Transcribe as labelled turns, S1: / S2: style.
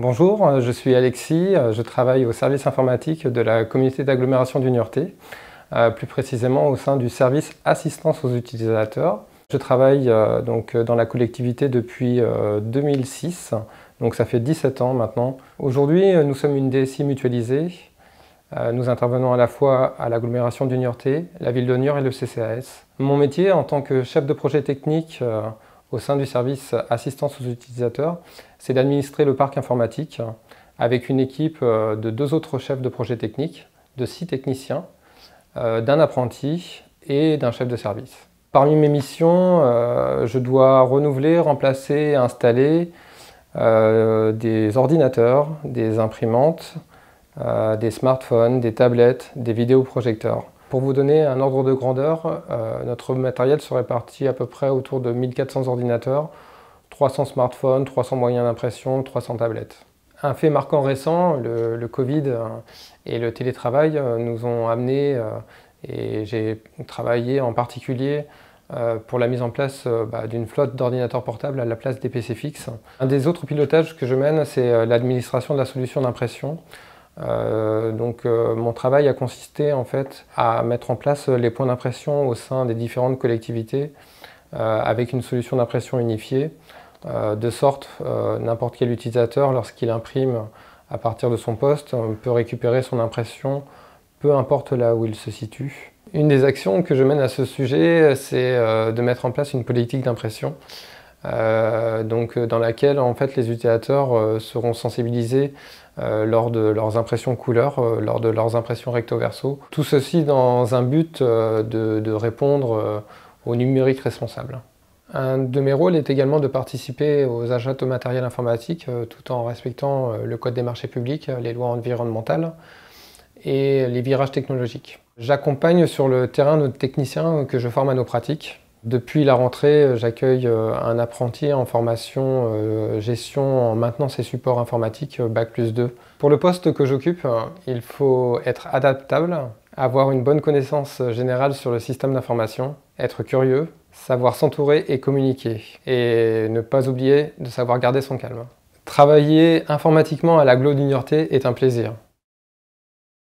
S1: Bonjour, je suis Alexis, je travaille au service informatique de la communauté d'agglomération du Niortais, plus précisément au sein du service assistance aux utilisateurs. Je travaille donc dans la collectivité depuis 2006, donc ça fait 17 ans maintenant. Aujourd'hui, nous sommes une DSI mutualisée. Nous intervenons à la fois à l'agglomération du Niortais, la ville de Niort et le CCAS. Mon métier en tant que chef de projet technique au sein du service assistance aux utilisateurs, c'est d'administrer le parc informatique avec une équipe de 2 autres chefs de projet technique, de 6 techniciens, d'un apprenti et d'un chef de service. Parmi mes missions, je dois renouveler, remplacer, installer des ordinateurs, des imprimantes, des smartphones, des tablettes, des vidéoprojecteurs. Pour vous donner un ordre de grandeur, notre matériel se répartit à peu près autour de 1400 ordinateurs, 300 smartphones, 300 moyens d'impression, 300 tablettes. Un fait marquant récent, le Covid et le télétravail nous ont amené, et j'ai travaillé en particulier pour la mise en place d'une flotte d'ordinateurs portables à la place des PC fixes. Un des autres pilotages que je mène, c'est l'administration de la solution d'impression. Mon travail a consisté en fait à mettre en place les points d'impression au sein des différentes collectivités avec une solution d'impression unifiée, de sorte n'importe quel utilisateur, lorsqu'il imprime à partir de son poste, peut récupérer son impression, peu importe là où il se situe. Une des actions que je mène à ce sujet, c'est de mettre en place une politique d'impression. Dans laquelle en fait, les utilisateurs seront sensibilisés lors de leurs impressions couleurs, lors de leurs impressions recto-verso. Tout ceci dans un but de répondre au numérique responsable. Un de mes rôles est également de participer aux achats de matériel informatique tout en respectant le code des marchés publics, les lois environnementales et les virages technologiques. J'accompagne sur le terrain nos techniciens que je forme à nos pratiques. Depuis la rentrée, j'accueille un apprenti en formation gestion en maintenance et support informatique Bac+2. Pour le poste que j'occupe, il faut être adaptable, avoir une bonne connaissance générale sur le système d'information, être curieux, savoir s'entourer et communiquer, et ne pas oublier de savoir garder son calme. Travailler informatiquement à l'agglo du Niortais est un plaisir.